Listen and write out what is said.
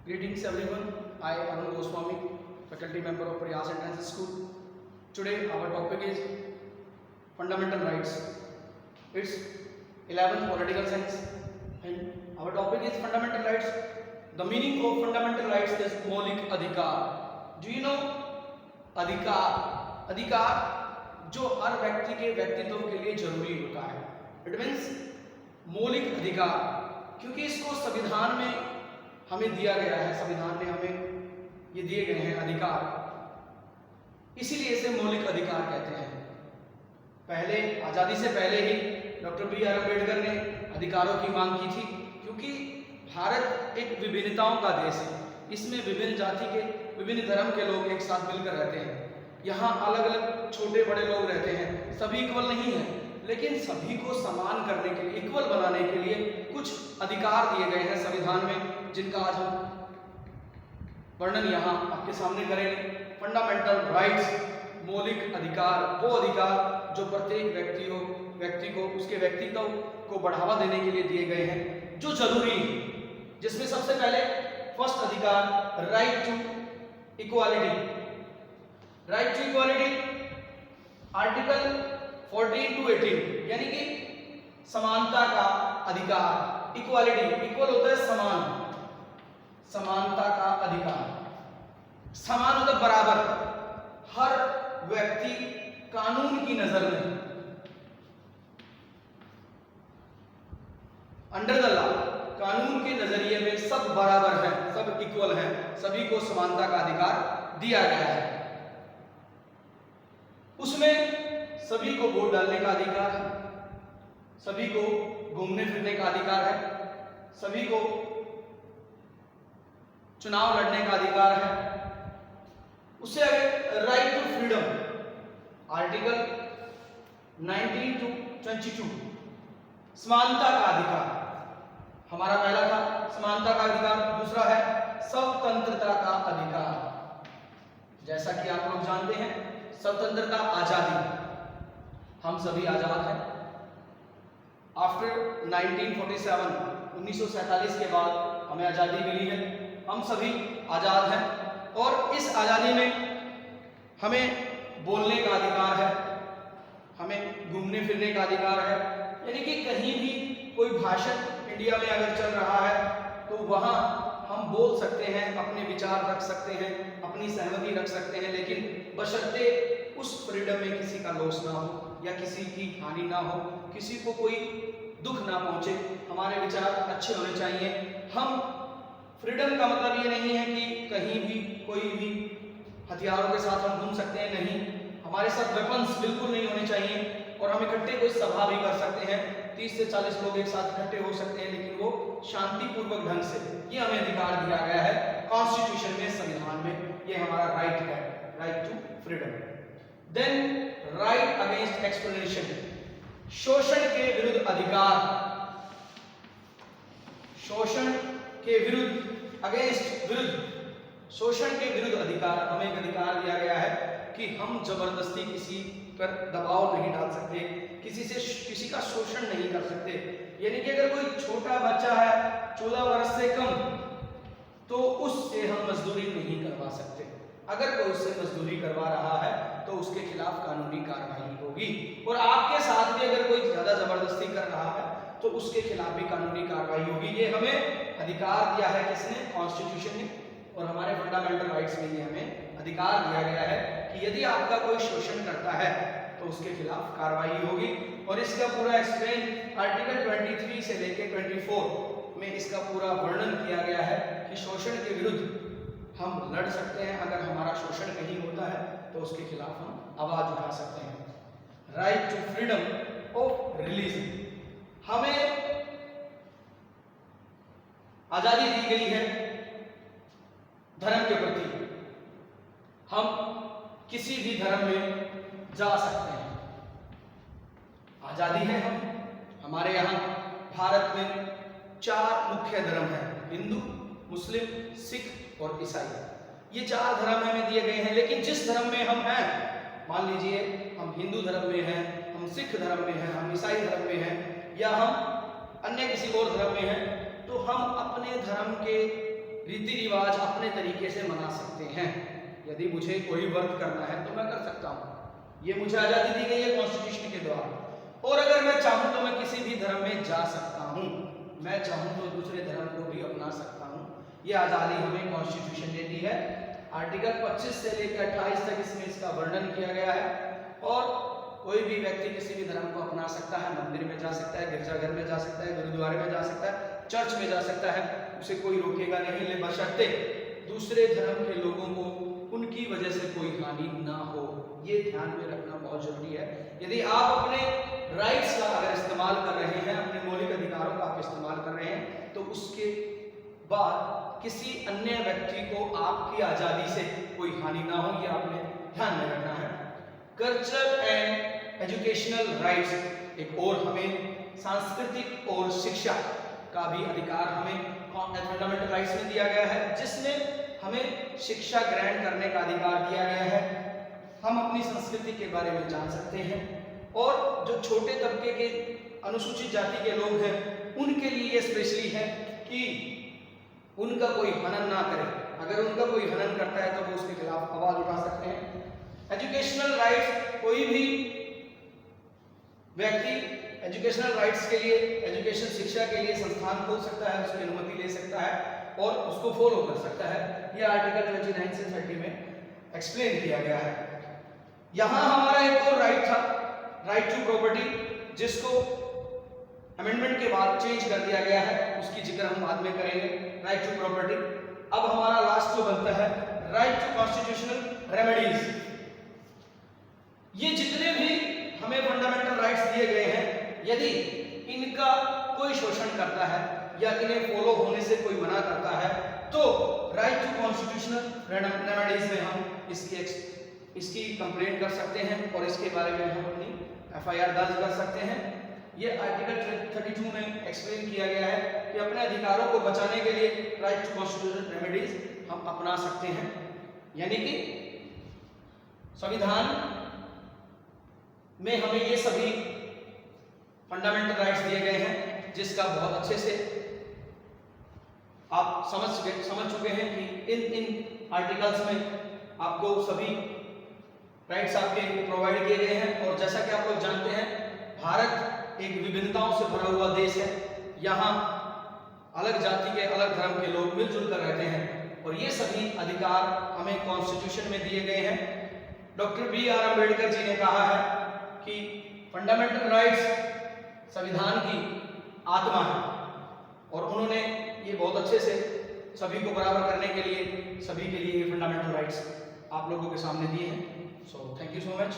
Greetings everyone. I Arun Goswami, faculty member of Prayas Entrance School. Today our topic is fundamental rights. It's 11th political science and our topic is fundamental rights. The meaning of fundamental rights is मौलिक अधिकार. Do you know अधिकार? अधिकार जो हर व्यक्ति के व्यक्तित्व के लिए जरूरी होता है. It means मौलिक अधिकार, क्योंकि इसको संविधान में हमें दिया गया है, संविधान में हमें ये दिए गए हैं अधिकार, इसीलिए इसे मौलिक अधिकार कहते हैं. पहले आज़ादी से पहले ही डॉक्टर B.R. अम्बेडकर ने अधिकारों की मांग की थी, क्योंकि भारत एक विभिन्नताओं का देश है. इसमें विभिन्न जाति के, विभिन्न धर्म के लोग एक साथ मिलकर रहते हैं. यहाँ अलग अलग छोटे बड़े लोग रहते हैं, सभी इक्वल नहीं है, लेकिन सभी को समान करने के लिए, इक्वल बनाने के लिए कुछ अधिकार दिए गए हैं संविधान में, जिनका आज हम वर्णन यहाँ आपके सामने करेंगे. फंडामेंटल राइट्स, मौलिक अधिकार, वो अधिकार जो प्रत्येक व्यक्ति को उसके व्यक्तित्व को बढ़ावा देने के लिए दिए गए हैं, जो जरूरी है. जिसमें सबसे पहले फर्स्ट अधिकार right to equality. Right to equality article 14 to 18, यानी कि समानता का अधिकार. इक्वालिटी, इक्वल होता है समान, समानता का अधिकार. समान होता है बराबर. हर व्यक्ति कानून की नजर में, अंडर द लॉ, कानून के नजरिए में सब बराबर हैं, सब इक्वल हैं, सभी को समानता का अधिकार दिया गया है. उसमें सभी को वोट डालने का अधिकार है, सभी को घूमने फिरने का अधिकार है, सभी को चुनाव लड़ने का अधिकार है. उससे आगे right to freedom, article 19 to 22, समानता का अधिकार. हमारा पहला था समानता का अधिकार, दूसरा है स्वतंत्रता का अधिकार. जैसा कि आप लोग जानते हैं, स्वतंत्रता, आजादी, हम सभी आजाद हैं. आफ्टर 1947, 1947 के बाद हमें आज़ादी मिली है. हम सभी आज़ाद हैं और इस आज़ादी में हमें बोलने का अधिकार है, हमें घूमने फिरने का अधिकार है. यानी कि कहीं भी कोई भाषण इंडिया में अगर चल रहा है तो वहाँ हम बोल सकते हैं, अपने विचार रख सकते हैं, अपनी सहमति रख सकते हैं, लेकिन बशर्ते उस फ्रीडम में किसी का लॉस ना हो या किसी की हानि ना हो, किसी को कोई दुख ना पहुंचे. हमारे विचार अच्छे होने चाहिए. हम फ्रीडम का मतलब ये नहीं है कि कहीं भी कोई भी हथियारों के साथ हम घूम सकते हैं, नहीं. हमारे साथ वेपन्स बिल्कुल नहीं होने चाहिए. और हम इकट्ठे कोई सभा भी कर सकते हैं, 30 से 40 लोग एक साथ इकट्ठे हो सकते हैं, लेकिन वो शांतिपूर्वक ढंग से. ये हमें अधिकार दिया गया है कॉन्स्टिट्यूशन में, संविधान में. ये हमारा राइट है, right to freedom. Then right against exploitation, शोषण के विरुद्ध अधिकार. शोषण के विरुद्ध, अगेंस्ट, विरुद्ध, शोषण के विरुद्ध अधिकार. हमें एक अधिकार दिया गया है कि हम जबरदस्ती किसी पर दबाव नहीं डाल सकते, किसी का शोषण नहीं कर सकते. यानी कि अगर कोई छोटा बच्चा है 14 वर्ष से कम, तो उससे हम मजदूरी नहीं करवा सकते. अगर कोई उससे मजदूरी करवा रहा है तो उसके खिलाफ कानूनी कार्रवाई होगी. और आपके साथ भी अगर कोई ज्यादा जबरदस्ती कर रहा है तो उसके खिलाफ भी कानूनी कार्रवाई होगी. ये हमें अधिकार दिया है किसने? कॉन्स्टिट्यूशन ने. और हमारे फंडामेंटल राइट्स में ये हमें अधिकार दिया गया है कि यदि आपका कोई शोषण करता है तो उसके खिलाफ कार्रवाई होगी. और इसका पूरा एक्सप्लेन आर्टिकल 23 से लेकर 24 में इसका पूरा वर्णन किया गया है कि शोषण के विरुद्ध हम लड़ सकते हैं. अगर हमारा शोषण कहीं होता है तो उसके खिलाफ हम आवाज उठा सकते हैं. Right to freedom of religion, हमें आजादी दी गई है धर्म के प्रति. हम किसी भी धर्म में जा सकते हैं, आजादी है. हमारे यहाँ भारत में 4 मुख्य धर्म हैं, हिंदू, मुस्लिम, सिख और ईसाई. ये 4 धर्म हमें दिए गए हैं. लेकिन जिस धर्म में हम हैं, मान लीजिए हम हिंदू धर्म में हैं, हम सिख धर्म में हैं, हम ईसाई धर्म में हैं, या हम अन्य किसी और धर्म में हैं, तो हम अपने धर्म के रीति रिवाज अपने तरीके से मना सकते हैं। यदि मुझे कोई व्रत करना है तो मैं कर सकता हूँ, ये मुझे आज़ादी दी गई है कॉन्स्टिट्यूशन के द्वारा। और अगर मैं चाहूँ तो मैं किसी भी धर्म में जा सकता हूँ, मैं चाहूँ तो दूसरे धर्म को भी अपना सकता हूँ। ये आज़ादी हमें कॉन्स्टिट्यूशन देती है। आर्टिकल 25 से लेकर 28 तक इसमें इसका वर्णन किया गया है। और कोई भी व्यक्ति किसी भी धर्म को अपना सकता है, मंदिर में जा सकता है, गिरजाघर में जा सकता है, गुरुद्वारे में जा सकता है, चर्च में जा सकता है, उसे कोई रोकेगा नहीं, ले बशर्ते दूसरे धर्म के लोगों को उनकी वजह से कोई हानि ना हो। ये ध्यान में रखना बहुत जरूरी है। यदि आप अपने राइट्स का अगर इस्तेमाल कर रहे हैं, अपने मौलिक अधिकारों का आप इस्तेमाल कर रहे हैं, तो उसके बाद किसी अन्य व्यक्ति को आपकी आज़ादी से कोई हानि ना हो, ये आपने ध्यान में रखना है। कल्चरल एंड एजुकेशनल राइट्स, एक और हमें सांस्कृतिक और शिक्षा का भी अधिकार हमें फंडामेंटल राइट्स में दिया गया है, जिसमें हमें शिक्षा ग्रहण करने का अधिकार दिया गया है। हम अपनी संस्कृति के बारे में जान सकते हैं। और जो छोटे तबके के अनुसूचित जाति के लोग हैं, उनके लिए ये स्पेशली है कि उनका कोई हनन ना करे। अगर उनका कोई हनन करता है तो वो उसके खिलाफ आवाज उठा सकते हैं। एजुकेशनल राइट्स, कोई भी व्यक्ति एजुकेशनल राइट्स के लिए, एजुकेशन शिक्षा के लिए संस्थान खोल सकता है, उसकी अनुमति ले सकता है और उसको फॉलो कर सकता है। यह आर्टिकल 29 से 30 में एक्सप्लेन किया गया है। यहाँ हमारा एक और राइट था, राइट टू प्रॉपर्टी, जिसको अमेंडमेंट के बाद चेंज कर दिया गया है, उसकी जिक्र हम बाद में करेंगे। Right to property. अब हमारा लास्ट जो बनता है राइट टू कॉन्स्टिट्यूशनल रेमेडीज। ये जितने भी हमें फंडामेंटल राइट्स दिए गए हैं, यदि इनका कोई शोषण करता है या इन्हें फॉलो होने से कोई मना करता है, तो राइट टू कॉन्स्टिट्यूशनल रेमेडीज में हम इसकी कंप्लेंट कर सकते हैं और इसके बारे में हम अपनी FIR दर्ज कर सकते हैं। ये आर्टिकल 32 में एक्सप्लेन किया गया है कि अपने अधिकारों को बचाने के लिए राइट टू कॉन्स्टिट्यूशनल रेमेडीज हम अपना सकते हैं। यानी कि संविधान में हमें ये सभी फंडामेंटल राइट्स दिए गए हैं, जिसका बहुत अच्छे से आप समझ चुके हैं कि इन आर्टिकल्स में आपको सभी राइट्स आपके प्रोवाइड किए गए हैं। और जैसा कि आप लोग जानते हैं, भारत एक विभिन्नताओं से भरा हुआ देश है। यहाँ अलग जाति के, अलग धर्म के लोग मिलजुल कर रहते हैं और ये सभी अधिकार हमें कॉन्स्टिट्यूशन में दिए गए हैं। डॉक्टर BR अम्बेडकर जी ने कहा है कि फंडामेंटल राइट्स संविधान की आत्मा है, और उन्होंने ये बहुत अच्छे से सभी को बराबर करने के लिए, सभी के लिए ये फंडामेंटल राइट्स आप लोगों के सामने दिए हैं। So thank you so much.